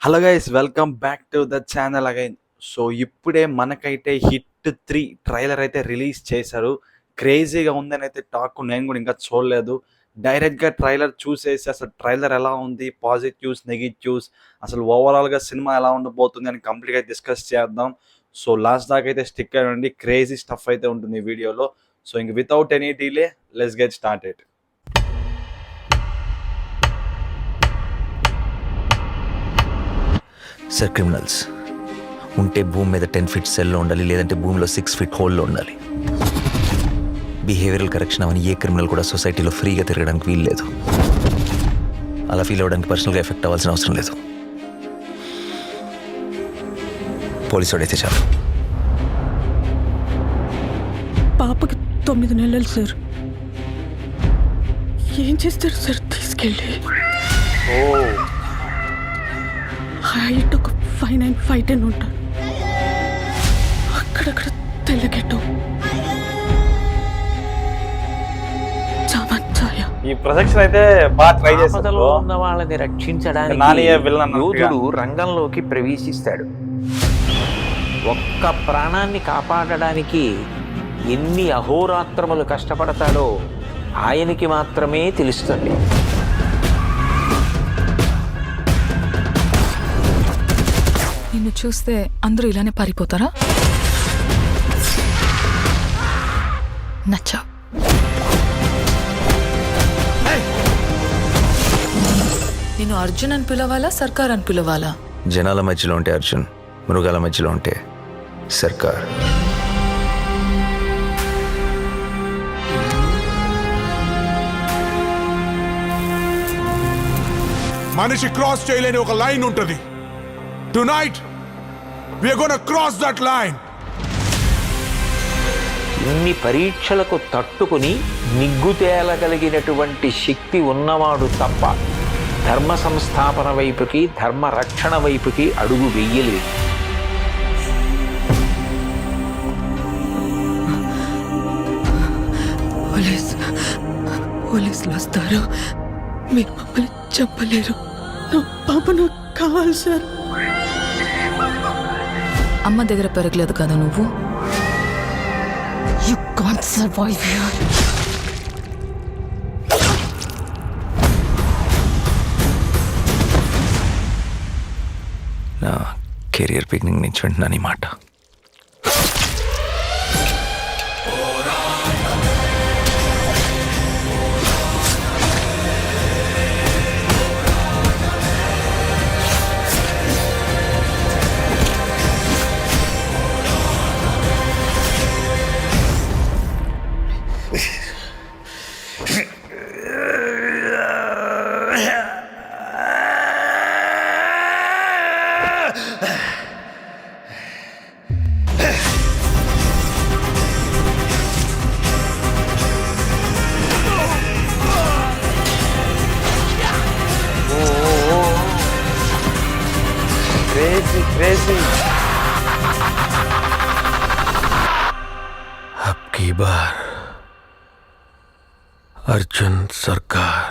Hello guys, welcome back to the channel again. So ఇప్పుడే మనకైతే hit 3 trailer అయితే release చేశారు. క్రేజీగా ఉందని అయితే టాక్. నేను కూడా ఇంకా చూడలేదు. డైరెక్ట్గా ట్రైలర్ చూసేసి అసలు ట్రైలర్ ఎలా ఉంది, పాజిటివ్స్ నెగిటివ్స్, అసలు ఓవరాల్గా సినిమా ఎలా ఉండబోతుంది అని కంప్లీట్గా డిస్కస్ చేద్దాం. సో లాస్ట్ దాకా అయితే స్టిక్ అయ్యండి. క్రేజీ స్టఫ్ అయితే ఉంటుంది ఈ వీడియోలో. సో ఇంక without any delay let's get started. Sir, criminals ఉంటే భూమి మీద 10 ఫీట్ సెల్లో ఉండాలి, లేదంటే భూమిలో 6 ఫీట్ హోల్లో ఉండాలి. బిహేవియరల్ కరెక్షన్ అవని ఏ క్రిమినల్ కూడా సొసైటీలో ఫ్రీగా తిరగడానికి వీలు లేదు. అలా ఫీల్ అవ్వడానికి పర్సనల్గా ఎఫెక్ట్ అవ్వాల్సిన అవసరం లేదు. పోలీసు వాడైతే చాలు. పాపకి 9 నెలలు సార్. ఏం చేస్తారు సార్ తీసుకెళ్ళి? హైట్ ఒక 5'9", 5'10" ఉంటాడు. అక్కడక్కడ తెల్లగెట్టు చామచ్చాయ. ఈ ప్రొజెక్షన్ అయితే బాగా ట్రై చేశారు. ఆపదలో ఉన్న వాళ్ళని రక్షించడానికి నానియే విలన్ అన్నట్టుగా. యోధుడు రంగంలోకి ప్రవేశిస్తాడు. ఒక్క ప్రాణాన్ని కాపాడడానికి ఎన్ని అహోరాత్రములు కష్టపడతాడో ఆయనకి మాత్రమే తెలుస్తుంది. నిన్ను చూస్తే అందరూ ఇలానే పారిపోతారా? నచ్చా. నేను అర్జున్ అని పిలవాలా, సర్కార్ అని పిలవాలా? జనాల మధ్యలో ఉంటే అర్జున్, మృగాల మధ్యలో ఉంటే సర్కార్. మనిషి క్రాస్ చేయలేని ఒక లైన్ ఉంటుంది. Tonight we are going to cross that line. ఇన్ని పరీక్షలకు తట్టుకుని నిగ్గు తేలగలిగినటువంటి శక్తి ఉన్నవాడు తప్ప ధర్మ సంస్థాపన వైపుకి, ధర్మ రక్షణ వైపుకి అడుగు వెయ్యలేదు. పోలీసులు వస్తారు. మీరు మమ్మల్ని చెప్పలేరు. నా పాప నాకు కావాలి సార్. అమ్మ దగ్గర పెరగలేదు కదా నువ్వు. You can't survive here. నా కెరియర్ బిగినింగ్ నుంచి వింటున్నాను ఈ మాట. క్రేజీ. अब की बार अर्जुन सरकार.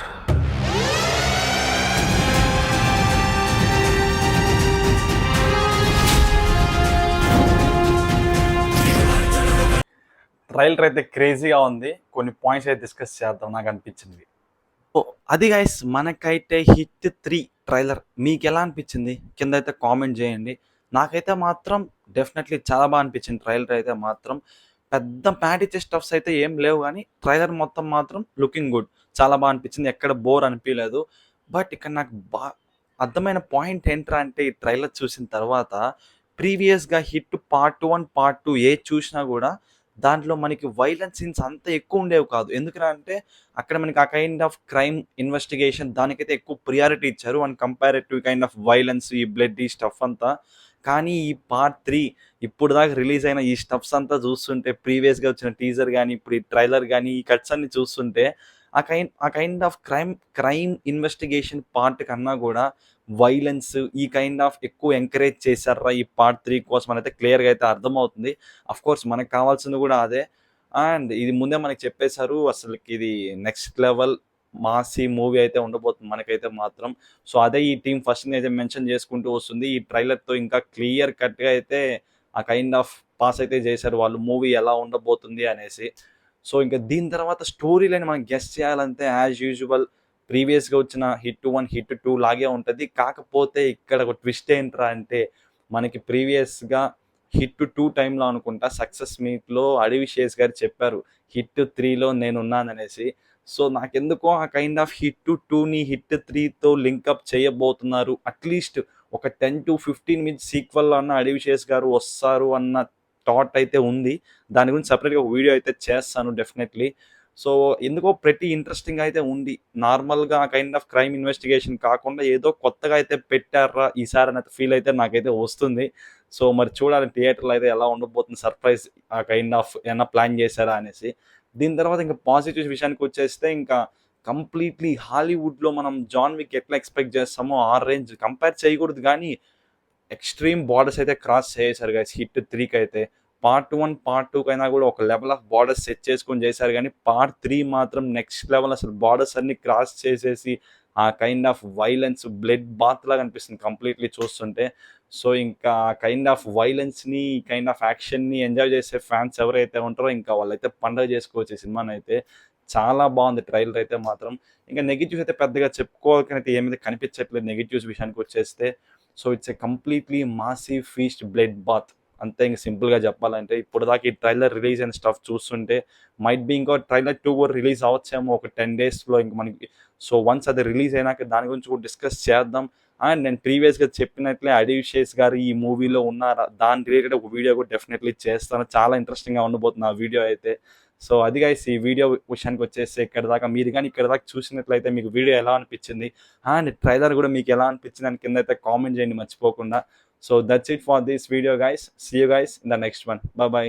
ట్రైలర్ అయితే క్రేజీగా ఉంది. కొన్ని పాయింట్స్ అయితే డిస్కస్ చేద్దాం నాకు అనిపించింది. ఓ అది గైస్, మనకైతే హిట్ 3 ట్రైలర్ మీకు ఎలా అనిపించింది కింద అయితే కామెంట్ చేయండి. నాకైతే మాత్రం డెఫినెట్లీ చాలా బాగా అనిపించింది. ట్రైలర్ అయితే మాత్రం పెద్ద ప్యాటిచే స్టఫ్స్ అయితే ఏం లేవు, కానీ ట్రైలర్ మొత్తం మాత్రం లుకింగ్ గుడ్, చాలా బాగా అనిపించింది. ఎక్కడ బోర్ అనిపించలేదు. బట్ ఇక్కడ నాకు అర్థమైన పాయింట్ ఏంట్రా అంటే, ఈ ట్రైలర్ చూసిన తర్వాత ప్రీవియస్గా హిట్ పార్ట్ 1, పార్ట్ 2 ఏ చూసినా కూడా దాంట్లో మనకి వైలెన్స్ సీన్స్ అంత ఎక్కువ ఉండేవి కాదు. ఎందుకంటే అక్కడ మనకి ఆ కైండ్ ఆఫ్ క్రైమ్ ఇన్వెస్టిగేషన్ దానికైతే ఎక్కువ ప్రియారిటీ ఇచ్చారు and comparative kind of violence, ఈ బ్లడ్, ఈ స్టఫ్ అంతా. కానీ ఈ పార్ట్ 3 ఇప్పుడు దాకా రిలీజ్ అయిన ఈ స్టఫ్స్ అంతా చూస్తుంటే, ప్రీవియస్గా వచ్చిన టీజర్ కానీ, ఇప్పుడు ఈ ట్రైలర్ కానీ, ఈ కట్స్ అన్ని చూస్తుంటే ఆ kind of crime investigation part కన్నా కూడా వైలెన్స్, ఈ కైండ్ ఆఫ్ ఎక్కువ ఎంకరేజ్ చేశారా ఈ పార్ట్ 3 కోసం అయితే క్లియర్గా అయితే అర్థమవుతుంది. అఫ్ కోర్స్ మనకు కావాల్సింది కూడా అదే. అండ్ ఇది ముందే మనకి చెప్పేశారు, అసలుకి ఇది నెక్స్ట్ లెవెల్ మాసీ మూవీ అయితే ఉండబోతుంది మనకైతే మాత్రం. సో అదే ఈ టీమ్ ఫస్ట్ అయితే మెన్షన్ చేసుకుంటూ వస్తుంది. ఈ ట్రైలర్‌తో ఇంకా క్లియర్ కట్‌గా అయితే ఆ కైండ్ ఆఫ్ పాస్ అయితే చేశారు వాళ్ళు మూవీ ఎలా ఉండబోతుంది అనేసి. సో ఇంకా దీని తర్వాత స్టోరీ లైన్ మనం గెస్ చేయాలంటే యాజ్ యూజువల్ ప్రీవియస్‌గా వచ్చిన హిట్ 1, హిట్ 2 లాగే ఉంటది. కాకపోతే ఇక్కడ ఒక ట్విస్ట్ ఏంట్రా అంటే మనకి ప్రీవియస్‌గా హిట్ 2 టైమ్‌లో అనుకుంటా సక్సెస్ మీట్‌లో అడవి శేష్ గారు చెప్పారు. హిట్ 3లో నేనున్నాననేసి. సో నాకెందుకో ఆ కైండ్ ఆఫ్ హిట్ 2ని హిట్ 3తో లింకప్ చేయబోతున్నారు. అట్‌లీస్ట్ ఒక 10-15 మినిట్స్ సీక్వెల్‌లో అన్న అడవి శేష్ గారు వస్తారు అన్న థాట్ అయితే ఉంది. దాని గురించి సెపరేట్‌గా ఒక వీడియో అయితే చేస్తాను డెఫినెట్‌లీ. సో ఎందుకో ప్రతి ఇంట్రెస్టింగ్ అయితే ఉంది. నార్మల్‌గా కైండ్ ఆఫ్ క్రైమ్ ఇన్వెస్టిగేషన్ కాకుండా ఏదో కొత్తగా అయితే పెట్టార్రా ఈసారి అనే ఫీల్ అయితే నాకైతే వస్తుంది. సో మరి చూడాలి థియేటర్‌లో అయితే ఎలా ఉండబోతుంది సర్ప్రైజ్ ఆ కైండ్ ఆఫ్ ఏమన్నా ప్లాన్ చేశారా అనేసి. దీని తర్వాత ఇంకా పాజిటివ్స్ విషయానికి వచ్చేస్తే ఇంకా కంప్లీట్‌లీ హాలీవుడ్‌లో మనం 'జాన్ విక్' ఎట్లా ఎక్స్‌పెక్ట్ చేస్తామో ఆ రేంజ్ కంపేర్ చేయకూడదు గానీ ఎక్స్‌ట్రీమ్ బోర్డర్స్ అయితే క్రాస్ చేసేసారు గైస్ హిట్ 3కి అయితే. పార్ట్ 1, పార్ట్ 2 కైనా కూడా ఒక లెవెల్ ఆఫ్ బోర్డర్స్ సెట్ చేసుకొని చేశారు గానీ పార్ట్ 3 మాత్రం నెక్స్ట్ లెవెల్ అసలు బోర్డర్స్ అన్ని క్రాస్ చేసేసి ఆ kind of violence blood bath లాగా అనిపిస్తుంది కంప్లీట్‌లీ చూస్తుంటే. సో ఇంకా కైండ్ ఆఫ్ వైలెన్స్‌ని, కైండ్ ఆఫ్ యాక్షన్‌ని ఎంజాయ్ చేసే ఫ్యాన్స్ ఎవరైతే ఉంటారో ఇంకా వాళ్ళైతే పండగ చేసుకోవచ్చు ఈ సినిమానైతే. చాలా బాగుంది ట్రైలర్ అయితే మాత్రం. ఇంకా నెగెటివ్స్ అయితే పెద్దగా చెప్పుకోవాల్సినైతే ఏమైతే కనిపించట్లేదు నెగెటివ్స్ విషయానికి వచ్చేస్తే. So it's a completely massive feast blood bath. అంతే ఇంక సింపుల్‌గా చెప్పాలంటే. ఇప్పటిదాకా ఈ ట్రైలర్ రిలీజ్ అయిన స్టఫ్ చూస్తుంటే మైట్ బీ ఇంకో ట్రైలర్ 2 కూడా రిలీజ్ అవ్వచ్చేమో ఒక 10 డేస్‌లో ఇంక మనకి. సో వన్స్ అది రిలీజ్ అయినాక దాని గురించి కూడా డిస్కస్ చేద్దాం. అండ్ నేను ప్రీవియస్‌గా చెప్పినట్లే అడవి శేష్ గారు ఈ మూవీలో ఉన్నారా? దాని రిలేటెడ్ ఒక వీడియో కూడా డెఫినెట్‌లీ చేస్తాను. చాలా ఇంట్రెస్టింగ్‌గా ఉండబోతుంది ఆ వీడియో అయితే. సో అది గైస్ ఈ వీడియో విషయానికి వచ్చేస్తే ఇక్కడి దాకా మీరు గాని ఇక్కడి దాకా చూసినట్లయితే మీకు వీడియో ఎలా అనిపించింది? అండ్ ట్రైలర్ కూడా మీకు ఎలా అనిపించింది అని కింద అయితే కామెంట్ చేయండి మర్చిపోకుండా. So that's it for this video guys. See you guys in the next one. Bye by.